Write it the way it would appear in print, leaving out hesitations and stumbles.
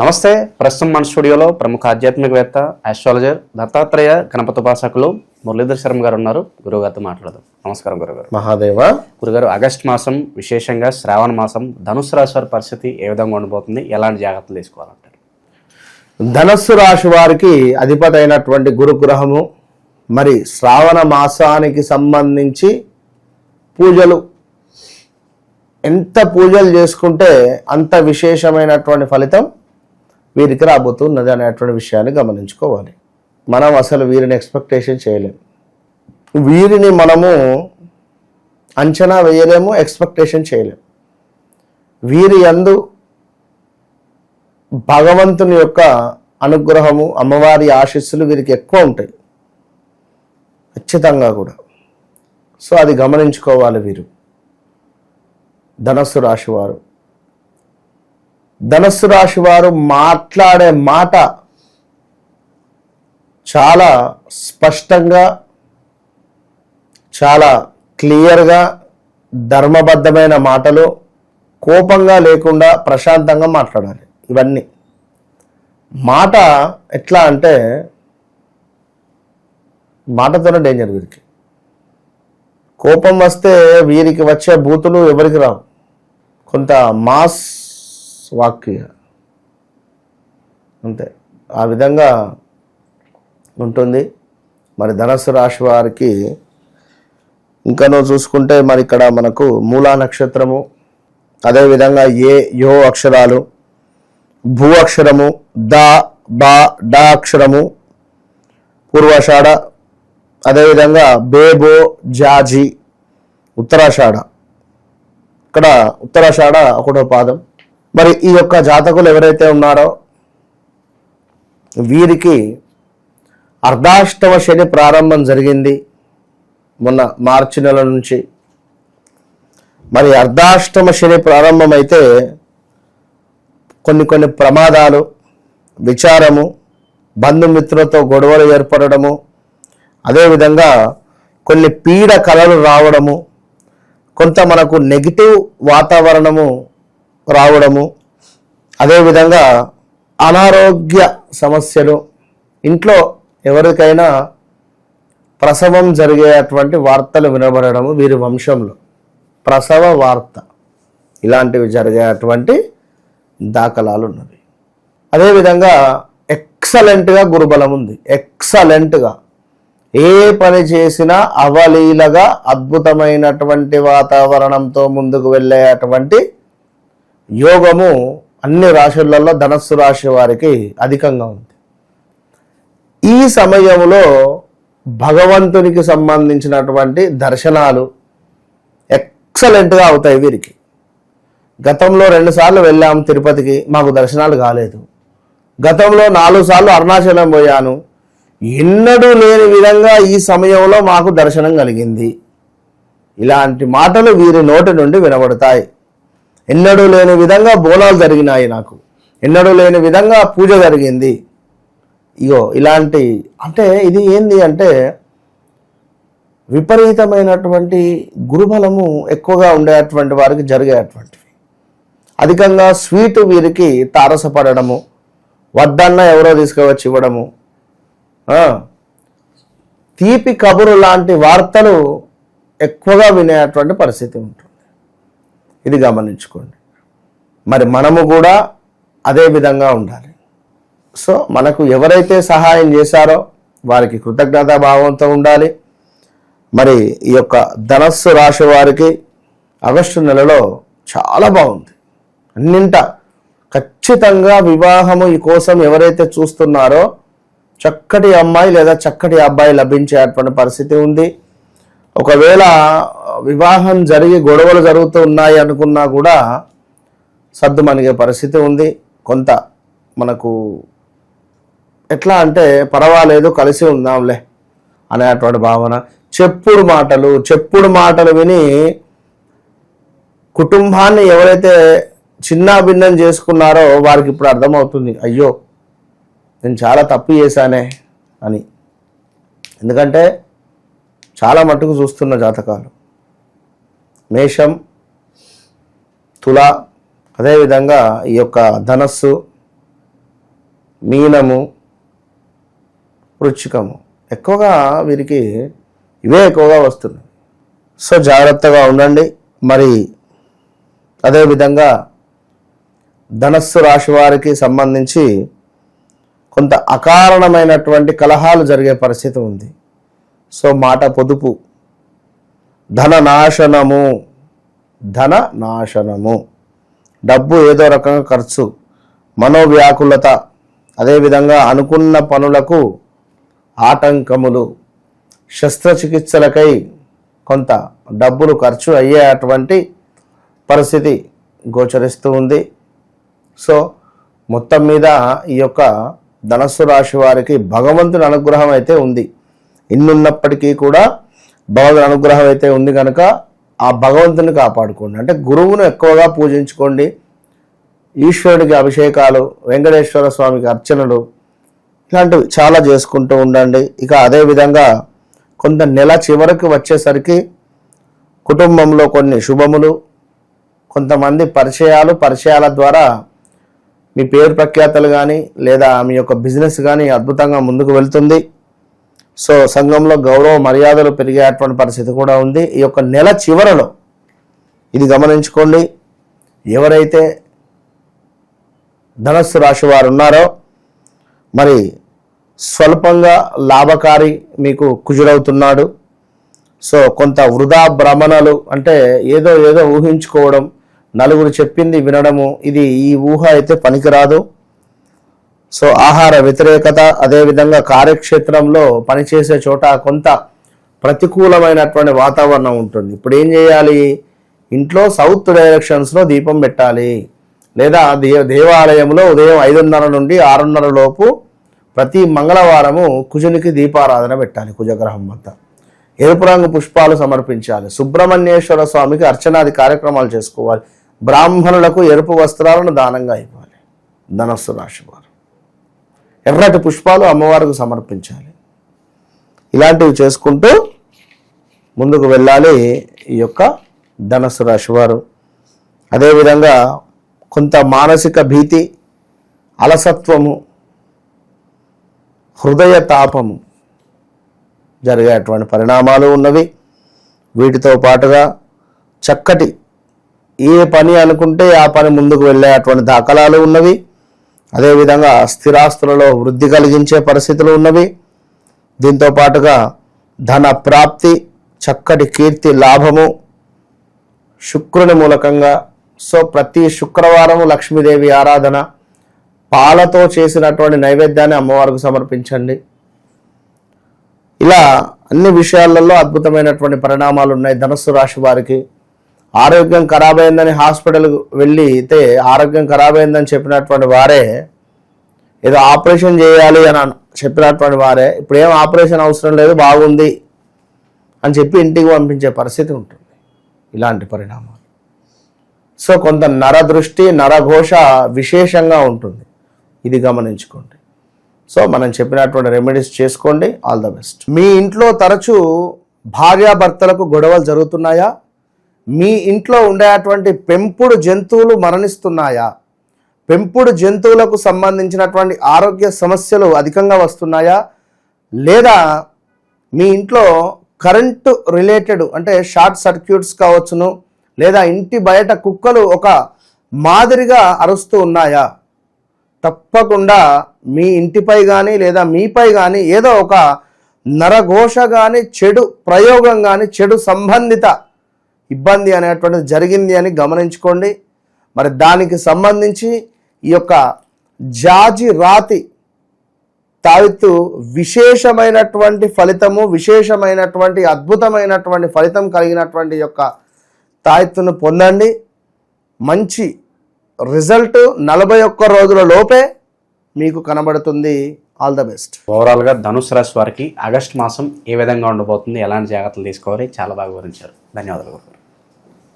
నమస్తే. ప్రస్తుతం మన స్టూడియోలో ప్రముఖ ఆధ్యాత్మికవేత్త ఆస్ట్రాలజర్ దత్తాత్రేయ గణపతోపాసకులు మురళీధర్ శర్మ గారు ఉన్నారు. గురువుగారితో మాట్లాడదాం. నమస్కారం గురుగారు. మహాదేవ. గురుగారు, ఆగస్టు మాసం, విశేషంగా శ్రావణ మాసం, ధనుసు రాశి వారి పరిస్థితి ఏ విధంగా ఉండబోతుంది? ఎలాంటి జాగ్రత్తలు తీసుకోవాలంటారు? ధనస్సు రాశి వారికి అధిపతి అయినటువంటి గురుగ్రహము మరి శ్రావణ మాసానికి సంబంధించి పూజలు ఎంత పూజలు చేసుకుంటే అంత విశేషమైనటువంటి ఫలితం వీరికి రాబోతున్నది అనేటువంటి విషయాన్ని గమనించుకోవాలి. మనం అసలు వీరిని ఎక్స్పెక్టేషన్ చేయలేము, వీరిని మనము అంచనా వేయలేము, ఎక్స్పెక్టేషన్ చేయలేము. వీరి యందు భగవంతుని యొక్క అనుగ్రహము, అమ్మవారి ఆశీస్సులు వీరికి ఎక్కువ ఉంటాయి ఖచ్చితంగా కూడా. సో అది గమనించుకోవాలి. వీరు ధనస్సు రాశి వారు, ధనస్సు రాశి వారు మాట్లాడే మాట చాలా స్పష్టంగా, చాలా క్లియర్గా, ధర్మబద్ధమైన మాటలు, కోపంగా లేకుండా ప్రశాంతంగా మాట్లాడాలి. ఇవన్నీ మాట ఎట్లా అంటే మాటతోనే డేంజర్ వీరికి. కోపం వస్తే వీరికి వచ్చే బూతులు ఎవరికి రావు. కొంత మాస్ వాక్య అంతే, ఆ విధంగా ఉంటుంది. మరి ధనస్సు రాశి వారికి ఇంకనో చూసుకుంటే మరి ఇక్కడ మనకు మూలా నక్షత్రము, అదేవిధంగా యో అక్షరాలు, భూ అక్షరము, దా బా డా అక్షరము, పూర్వాషాఢ, అదేవిధంగా బేబో జాజి, ఉత్తరాషాఢ. ఇక్కడ ఉత్తరాషాఢ ఒకటో పాదం. మరి ఈ యొక్క జాతకులు ఎవరైతే ఉన్నారో వీరికి అర్ధాష్టమ శని ప్రారంభం జరిగింది మొన్న మార్చి నెల నుంచి. మరి అర్ధాష్టమ శని ప్రారంభమైతే కొన్ని ప్రమాదాలు, విచారము, బంధుమిత్రులతో గొడవలు ఏర్పడము, అదేవిధంగా కొన్ని పీడ కళలు రావడము, కొంత మనకు నెగిటివ్ వాతావరణము రావడము, అదేవిధంగా అనారోగ్య సమస్యలు, ఇంట్లో ఎవరికైనా ప్రసవం జరిగేటువంటి వార్తలు వినబడము, వీరి వంశంలో ప్రసవ వార్త ఇలాంటివి జరిగేటువంటి దాఖలాలు ఉన్నవి. అదేవిధంగా ఎక్సలెంట్గా గురుబలం ఉంది. ఎక్సలెంట్గా ఏ పని చేసినా అవలీలగా అద్భుతమైనటువంటి వాతావరణంతో ముందుకు వెళ్ళేటువంటి యోగము అన్ని రాశులలో ధనస్సు రాశి వారికి అధికంగా ఉంది. ఈ సమయంలో భగవంతునికి సంబంధించినటువంటి దర్శనాలు ఎక్సలెంట్గా అవుతాయి వీరికి. గతంలో 2 సార్లు వెళ్ళాము తిరుపతికి, మాకు దర్శనాలు కాలేదు. గతంలో 4 సార్లు అరుణాచలం పోయాను, ఎన్నడూ లేని విధంగా ఈ సమయంలో మాకు దర్శనం కలిగింది. ఇలాంటి మాటలు వీరి నోటి నుండి వినబడతాయి. ఎన్నడూ లేని విధంగా బోనాలు జరిగినాయి, నాకు ఎన్నడూ లేని విధంగా పూజ జరిగింది. ఇగో ఇలాంటి, అంటే ఇది ఏంది అంటే విపరీతమైనటువంటి గురుబలము ఎక్కువగా ఉండేటువంటి వారికి జరిగేటువంటివి. అధికంగా స్వీటు వీరికి తారసపడము, వద్దన్న ఎవరో తీసుకువచ్చి ఇవ్వడము, తీపి కబురు లాంటి వార్తలు ఎక్కువగా వినేటువంటి పరిస్థితి ఉంటుంది. ఇది గమనించుకోండి. మరి మనము కూడా అదే విధంగా ఉండాలి. సో మనకు ఎవరైతే సహాయం చేశారో వారికి కృతజ్ఞతా భావంతో ఉండాలి. మరి ఈ యొక్క ధనస్సు రాశి వారికి ఆగస్టు నెలలో చాలా బాగుంది. అన్నింట ఖచ్చితంగా వివాహము ఈ కోసం ఎవరైతే చూస్తున్నారో చక్కటి అమ్మాయి లేదా చక్కటి అబ్బాయి లభించేటువంటి పరిస్థితి ఉంది. ఒకవేళ వివాహం జరిగి గొడవలు జరుగుతూ ఉన్నాయి అనుకున్నా కూడా సర్దుమణిగే పరిస్థితి ఉంది. కొంత మనకు ఎట్లా అంటే పర్వాలేదు, కలిసి ఉందాంలే అనేటువంటి భావన. చెప్పుడు మాటలు విని కుటుంబాన్ని ఎవరైతే చిన్న భిన్నం చేసుకున్నారో వారికి ఇప్పుడు అర్థమవుతుంది, అయ్యో నేను చాలా తప్పు చేశానే అని. ఎందుకంటే చాలా మట్టుకు చూస్తున్న జాతకాలు మేషం, తుల, అదేవిధంగా ఈ యొక్క ధనస్సు, మీనము, వృచ్చికము. ఎక్కువగా వీరికి ఇవే ఎక్కువగా వస్తున్నాయి. సో జాగ్రత్తగా ఉండండి. మరి అదేవిధంగా ధనస్సు రాశి వారికి సంబంధించి కొంత అకారణమైనటువంటి కలహాలు జరిగే పరిస్థితి ఉంది. సో మాట పొదుపు, ధన నాశనము, డబ్బు ఏదో రకంగా ఖర్చు, మనోవ్యాకులత, అదేవిధంగా అనుకున్న పనులకు ఆటంకములు, శస్త్రచికిత్సలకై కొంత డబ్బులు ఖర్చు అయ్యేటువంటి పరిస్థితి గోచరిస్తూ ఉంది. సో మొత్తం మీద ఈ యొక్క ధనస్సు రాశి వారికి భగవంతుని అనుగ్రహం అయితే ఉంది. ఇన్నున్నప్పటికీ కూడా భగవంతుని అనుగ్రహం అయితే ఉంది కనుక ఆ భగవంతుని కాపాడుకోండి. అంటే గురువును ఎక్కువగా పూజించుకోండి, ఈశ్వరుడికి అభిషేకాలు, వెంకటేశ్వర స్వామికి అర్చనలు, ఇలాంటివి చాలా చేసుకుంటూ ఉండండి. ఇక అదేవిధంగా కొంత నెల చివరికి వచ్చేసరికి కుటుంబంలో కొన్ని శుభములు, కొంతమంది పరిచయాల ద్వారా మీ పేరు ప్రఖ్యాతలు కానీ లేదా మీ యొక్క బిజినెస్ కానీ అద్భుతంగా ముందుకు వెళ్తుంది. సో సంఘంలో గౌరవ మర్యాదలు పెరిగేటువంటి పరిస్థితి కూడా ఉంది ఈ యొక్క నెల చివరలో. ఇది గమనించుకోండి. ఎవరైతే ధనస్సు రాశి వారు ఉన్నారో మరి స్వల్పంగా లాభకారి మీకు కుజుడవుతున్నాడు. సో కొంత వృధా భ్రమణలు, అంటే ఏదో ఊహించుకోవడం, నలుగురు చెప్పింది వినడము, ఇది ఈ ఊహ అయితే పనికిరాదు. సో ఆహార వ్యతిరేకత, అదేవిధంగా కార్యక్షేత్రంలో పనిచేసే చోట కొంత ప్రతికూలమైనటువంటి వాతావరణం ఉంటుంది. ఇప్పుడు ఏం చేయాలి? ఇంట్లో సౌత్ డైరెక్షన్స్లో దీపం పెట్టాలి, లేదా దేవాలయంలో ఉదయం 5:30 నుండి 6:30 లోపు ప్రతి మంగళవారము కుజునికి దీపారాధన పెట్టాలి. కుజగ్రహం వద్ద ఎరుపు రంగు పుష్పాలు సమర్పించాలి. సుబ్రహ్మణ్యేశ్వర స్వామికి అర్చనాది కార్యక్రమాలు చేసుకోవాలి. బ్రాహ్మణులకు ఎరుపు వస్త్రాలను దానంగా ఇవ్వాలి. ధనస్సు రాశి వారు ఎర్రటి పుష్పాలు అమ్మవారికి సమర్పించాలి. ఇలాంటివి చేసుకుంటూ ముందుకు వెళ్ళాలి ఈ యొక్క ధనస్సు రాశి వారు. అదేవిధంగా కొంత మానసిక భీతి, అలసత్వము, హృదయ తాపము జరిగేటువంటి పరిణామాలు ఉన్నవి. వీటితో పాటుగా చక్కటి ఏ పని అనుకుంటే ఆ పని ముందుకు వెళ్ళేటువంటి దాఖలాలు ఉన్నవి. అదేవిధంగా స్థిరాస్తులలో వృద్ధి కలిగించే పరిస్థితులు ఉన్నవి. దీంతో పాటుగా ధన ప్రాప్తి, చక్కటి కీర్తి లాభము శుక్రుని మూలకంగా. సో ప్రతి శుక్రవారము లక్ష్మీదేవి ఆరాధన, పాలతో చేసినటువంటి నైవేద్యాన్ని అమ్మవారికి సమర్పించండి. ఇలా అన్ని విషయాలలో అద్భుతమైనటువంటి పరిణామాలు ఉన్నాయి. ధనస్సు రాశి వారికి ఆరోగ్యం ఖరాబ్ అయిందని హాస్పిటల్కి వెళ్ళితే ఆరోగ్యం ఖరాబ్ అయిందని చెప్పినటువంటి వారే, ఏదో ఆపరేషన్ చేయాలి అని చెప్పినటువంటి వారే ఇప్పుడు ఏం ఆపరేషన్ అవసరం లేదు, బాగుంది అని చెప్పి ఇంటికి పంపించే పరిస్థితి ఉంటుంది. ఇలాంటి పరిణామాలు. సో కొంత నరదృష్టి, నరఘోష విశేషంగా ఉంటుంది. ఇది గమనించుకోండి. సో మనం చెప్పినటువంటి రెమెడీస్ చేసుకోండి. All the best. మీ ఇంట్లో తరచూ భార్యాభర్తలకు గొడవలు జరుగుతున్నాయా? మీ ఇంట్లో ఉండేటువంటి పెంపుడు జంతువులు మరణిస్తున్నాయా? పెంపుడు జంతువులకు సంబంధించినటువంటి ఆరోగ్య సమస్యలు అధికంగా వస్తున్నాయా? లేదా మీ ఇంట్లో కరెంటు రిలేటెడ్, అంటే షార్ట్ సర్క్యూట్స్ కావచ్చును, లేదా ఇంటి బయట కుక్కలు ఒక మాదిరిగా అరుస్తూ ఉన్నాయా? తప్పకుండా మీ ఇంటిపై కానీ లేదా మీపై కానీ ఏదో ఒక నరఘోష కానీ, చెడు ప్రయోగం కానీ, చెడు సంబంధిత ఇబ్బంది అనేటువంటిది జరిగింది అని గమనించుకోండి. మరి దానికి సంబంధించి ఈ యొక్క జాజి రాతి తావిత్తు విశేషమైనటువంటి ఫలితము, విశేషమైనటువంటి అద్భుతమైనటువంటి ఫలితం కలిగినటువంటి యొక్క తాయెత్తును పొందండి. మంచి రిజల్ట్ 41 రోజుల లోపే మీకు కనబడుతుంది. All the best. ఓవరాల్గా ధనుసు రాశి వారికి ఆగస్టు మాసం ఏ విధంగా ఉండబోతుంది, ఎలాంటి జాగ్రత్తలు తీసుకోవాలి, చాలా బాగా వివరించారు. ధన్యవాదాలు.